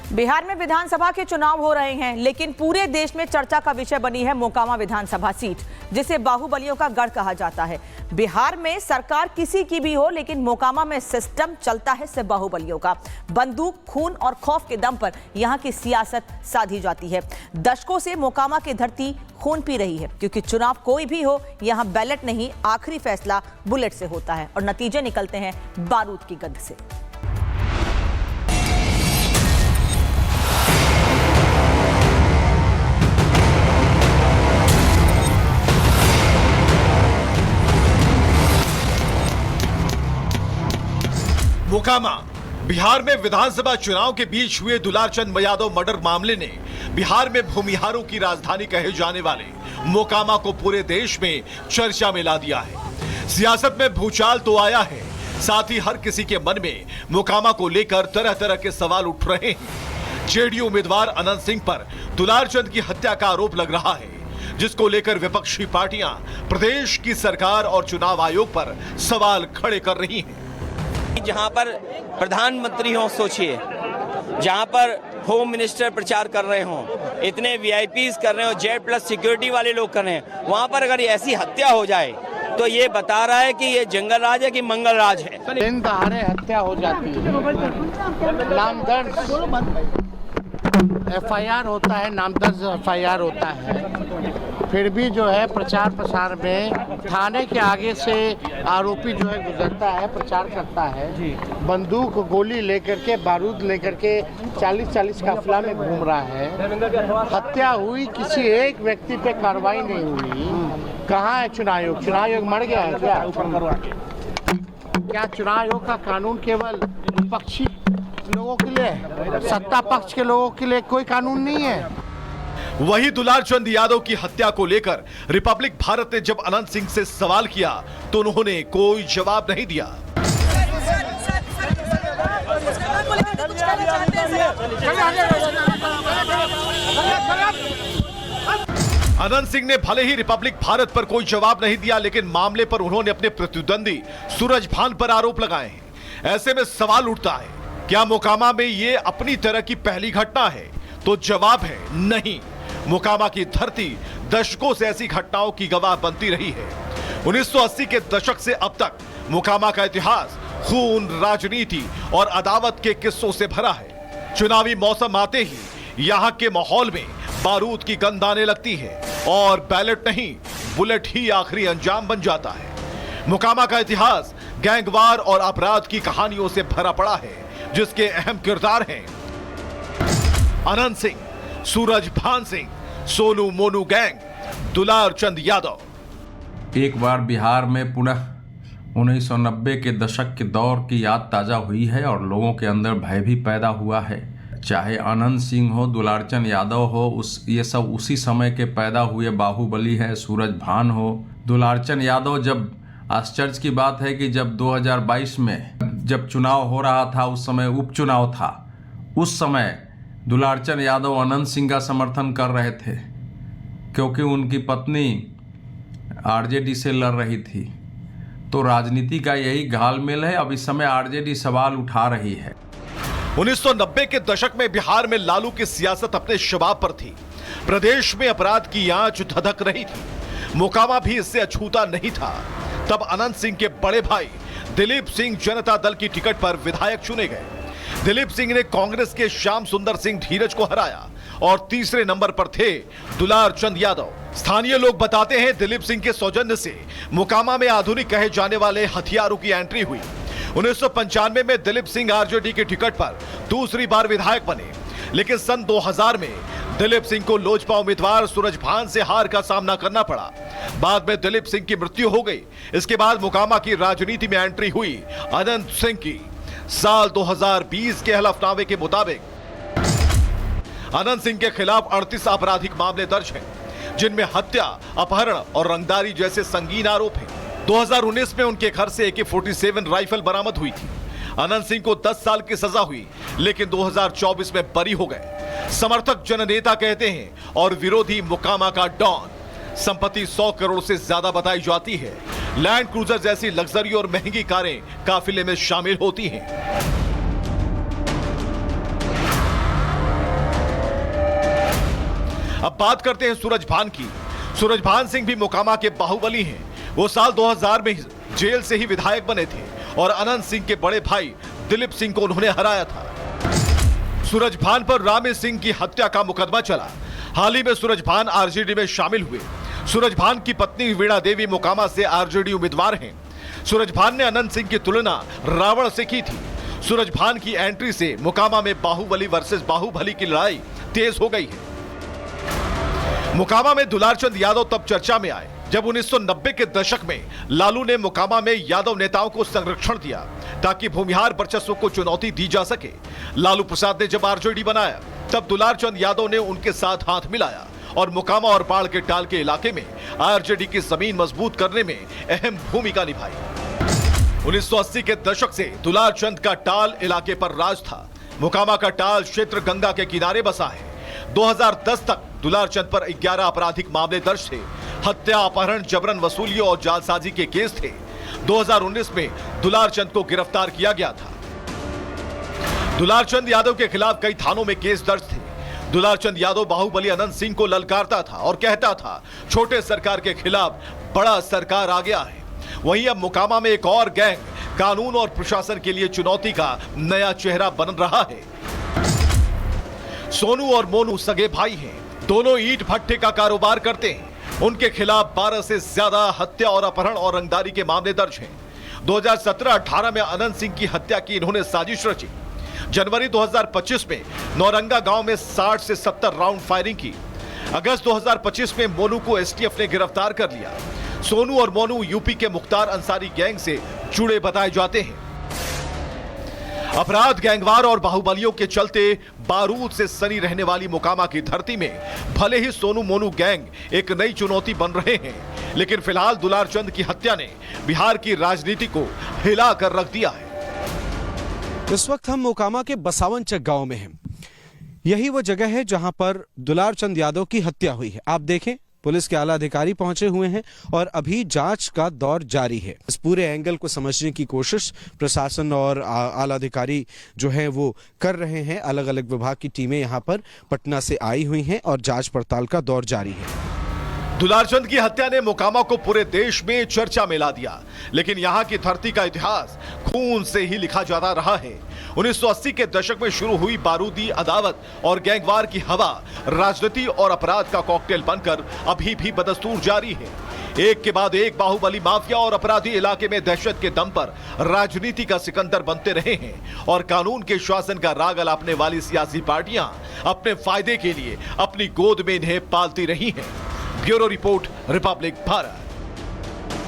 बिहार में विधानसभा के चुनाव हो रहे हैं, लेकिन पूरे देश में चर्चा का विषय बनी है मोकामा विधानसभा सीट, जिसे बाहुबलियों का गढ़ कहा जाता है। बिहार में सरकार किसी की भी हो, लेकिन मोकामा में सिस्टम चलता है सिर्फ बाहुबलियों का। बंदूक, खून और खौफ के दम पर यहां की सियासत साधी जाती है। दशकों से मोकामा की धरती खून पी रही है, क्योंकि चुनाव कोई भी हो, यहां बैलेट नहीं, आखिरी फैसला बुलेट से होता है और नतीजे निकलते हैं बारूद की गंध से। मोकामा बिहार में विधानसभा चुनाव के बीच हुए दुलारचंद यादव मर्डर मामले ने बिहार में भूमिहारों की राजधानी कहे जाने वाले मोकामा को पूरे देश में चर्चा में ला दिया है। सियासत में भूचाल तो आया है, साथ ही हर किसी के मन में मोकामा को लेकर तरह तरह के सवाल उठ रहे हैं। जेडीयू उम्मीदवार अनंत सिंह पर दुलारचंद की हत्या का आरोप लग रहा है, जिसको लेकर विपक्षी पार्टियां प्रदेश की सरकार और चुनाव आयोग पर सवाल खड़े कर रही हैं। जहां पर प्रधानमंत्री हो, सोचिए, जहां पर होम मिनिस्टर प्रचार कर रहे हो, इतने वीआईपीज कर रहे हो, जेड प्लस सिक्योरिटी वाले लोग कर रहे हैं, वहां पर अगर ऐसी हत्या हो जाए तो ये बता रहा है कि ये जंगल राज है कि मंगल राज है। दिन दहाड़े हत्या हो जाती है, नामदर्ज एफआईआर होता है, नामदर्ज एफआईआर होता है, फिर भी जो है प्रचार प्रसार में थाने के आगे से आरोपी जो है गुजरता है, प्रचार करता है, बंदूक गोली लेकर के, बारूद लेकर के 40-40 काफिला में घूम रहा है। हत्या हुई, किसी एक व्यक्ति पे कार्रवाई नहीं हुई। कहाँ है चुनाव आयोग? चुनाव आयोग मर गया है क्या? चुनाव आयोग का कानून केवल विपक्षी लोगों के लिए, सत्ता पक्ष के लोगों के लिए कोई कानून नहीं है। वही दुलारचंद यादव की हत्या को लेकर रिपब्लिक भारत ने जब अनंत सिंह से सवाल किया तो उन्होंने कोई जवाब नहीं दिया। अनंत सिंह ने भले ही रिपब्लिक भारत पर कोई जवाब नहीं दिया, लेकिन मामले पर उन्होंने अपने प्रतिद्वंदी सूरज भान पर आरोप लगाए हैं। ऐसे में सवाल उठता है, क्या मोकामा में ये अपनी तरह की पहली घटना है? तो जवाब है नहीं। मोकामा की धरती दशकों से ऐसी घटनाओं की गवाह बनती रही है। 1980 के दशक से अब तक मोकामा का इतिहास खून, राजनीति और अदावत के किस्सों से भरा है। चुनावी मौसम आते ही यहाँ के माहौल में बारूद की गंध आने लगती है और बैलेट नहीं, बुलेट ही आखिरी अंजाम बन जाता है। मोकामा का इतिहास गैंगवार और अपराध की कहानियों से भरा पड़ा है, जिसके अहम किरदार हैं अनंत सिंह, सूरज भान सिंह, सोनू मोनू गैंग, दुलारचंद यादव। एक बार बिहार में पुनः 1990 के दशक के दौर की याद ताज़ा हुई है और लोगों के अंदर भय भी पैदा हुआ है। चाहे अनंत सिंह हो, दुलारचंद यादव हो, ये सब उसी समय के पैदा हुए बाहुबली है। सूरज भान हो, दुलारचंद यादव, जब आश्चर्य की बात है कि जब 2022 में जब चुनाव हो रहा था, उस समय उपचुनाव था, उस समय दुलारचंद यादव अनंत सिंह का समर्थन कर रहे थे, क्योंकि उनकी पत्नी आरजेडी से लड़ रही थी। तो राजनीति का यही घालमेल है। अब इस समय आरजेडी सवाल उठा रही है। 1990 के दशक में बिहार में लालू की सियासत अपने शबाब पर थी। प्रदेश में अपराध की आंच धधक रही थी। मोकामा भी इससे अछूता नहीं था। तब अनंत सिंह के बड़े भाई दिलीप सिंह जनता दल की टिकट पर विधायक चुने गए। दिलीप सिंह ने कांग्रेस के श्याम सुंदर सिंह धीरज को हराया और तीसरे नंबर पर थे दुलारचंद यादव। स्थानीय लोग बताते हैं, दिलीप सिंह के सौजन्य से मोकामा में आधुनिक कहे जाने वाले हथियारों की एंट्री हुई। 1995 में दिलीप सिंह आरजेडी की टिकट पर दूसरी बार विधायक बने, लेकिन सन 2000 में दिलीप सिंह को लोजपा उम्मीदवार सूरज भान से हार का सामना करना पड़ा। बाद में दिलीप सिंह की मृत्यु हो गई। इसके बाद मोकामा की राजनीति में एंट्री हुई अनंत सिंह की। साल 2020 के हलफनामे के मुताबिक अनंत सिंह के खिलाफ 38 आपराधिक मामले दर्ज हैं, जिनमें हत्या, अपहरण और रंगदारी जैसे संगीन आरोप हैं। 2019 में उनके घर से AK-47 राइफल बरामद हुई थी। अनंत सिंह को 10 साल की सजा हुई, लेकिन 2024 में बरी हो गए। समर्थक जननेता कहते हैं और विरोधी मोकामा का डॉन। संपत्ति 100 करोड़ से ज्यादा बताई जाती है। लैंड क्रूजर जैसी लग्जरी और महंगी कारें काफिले में शामिल होती हैं। अब बात करते हैं सूरजभान की। सूरजभान सिंह भी मोकामा के बाहुबली हैं। वो साल 2000 में जेल से ही विधायक बने थे और अनंत सिंह के बड़े भाई दिलीप सिंह को उन्होंने हराया था। सूरजभान पर रामे सिंह की हत्या का मुकदमा चला। हाल ही में सूरजभान आरजेडी में शामिल हुए। सूरजभान की पत्नी वीणा देवी मोकामा से आरजेडी उम्मीदवार हैं। सूरजभान ने अनंत सिंह की तुलना रावण से की थी। सूरजभान की एंट्री से मोकामा में बाहुबली वर्सेस बाहुबली की लड़ाई तेज हो गई है। मोकामा में दुलारचंद यादव तब चर्चा में आए जब 1990 के दशक में लालू ने मोकामा में यादव नेताओं को संरक्षण दिया ताकि भूमिहार वर्चस्व को चुनौती दी जा सके। लालू प्रसाद ने जब आरजेडी बनाया तब दुलारचंद यादव ने उनके साथ हाथ मिलाया और मोकामा और पाड़ के टाल के इलाके में आरजेडी की जमीन मजबूत करने में अहम भूमिका निभाई। 1980 के दशक से दुलारचंद का टाल इलाके पर राज था। मोकामा का टाल क्षेत्र गंगा के किनारे बसा है। 2010 तक दुलारचंद पर 11 आपराधिक मामले दर्ज थे। हत्या, अपहरण, जबरन वसूली और जालसाजी के केस थे। 2019 में दुलारचंद को गिरफ्तार किया गया था। दुलारचंद यादव के खिलाफ कई थानों में केस दर्ज थे। दुलारचंद यादव बाहुबली अनंत सिंह को ललकारता था और कहता था, छोटे सरकार के खिलाफ बड़ा सरकार आ गया है। वहीं अब मोकामा में एक और गैंग कानून और प्रशासन के लिए चुनौती का नया चेहरा बन रहा है। सोनू और मोनू सगे भाई हैं। दोनों ईंट भट्टे का कारोबार करते हैं। उनके खिलाफ 12 से ज्यादा हत्या और अपहरण और रंगदारी के मामले दर्ज हैं। 2017-18 में अनंत सिंह की हत्या की इन्होंने साजिश रची। जनवरी 2025 में नौरंगा गांव में 60 से 70 राउंड फायरिंग की। अगस्त 2025 में मोनू को एसटीएफ ने गिरफ्तार कर लिया। सोनू और मोनू यूपी के मुख्तार अंसारी गैंग से जुड़े बताए जाते हैं। अपराध, गैंगवार और बाहुबलियों के चलते बारूद से सनी रहने वाली मोकामा की धरती में भले ही सोनू मोनू गैंग एक नई चुनौती बन रहे हैं, लेकिन फिलहाल दुलारचंद की हत्या ने बिहार की राजनीति को हिला कर रख दिया है। इस वक्त हम मोकामा के बसावनचक गांव में हैं। यही वो जगह है जहां पर दुलारचंद यादव की हत्या हुई है। आप देखें, पुलिस के आला अधिकारी पहुंचे हुए हैं और अभी जांच का दौर जारी है। इस पूरे एंगल को समझने की कोशिश प्रशासन और आला अधिकारी जो हैं वो कर रहे हैं। अलग अलग विभाग की टीमें यहां पर पटना से आई हुई हैं और जांच पड़ताल का दौर जारी है। दुलारचंद की हत्या ने मोकामा को पूरे देश में चर्चा में ला दिया, लेकिन यहाँ की धरती का इतिहास खून से ही लिखा जाता रहा है। 1980 के दशक में शुरू हुई बारूदी अदावत और गैंगवार की हवा राजनीति और अपराध का कॉकटेल बनकर अभी भी बदस्तूर जारी है। एक के बाद एक बाहुबली माफिया और अपराधी इलाके में दहशत के दम पर राजनीति का सिकंदर बनते रहे हैं और कानून के शासन का राग अलापने वाली सियासी पार्टियां अपने फायदे के लिए अपनी गोद में इन्हें पालती रही हैं। Bureau report, Republic Bharat.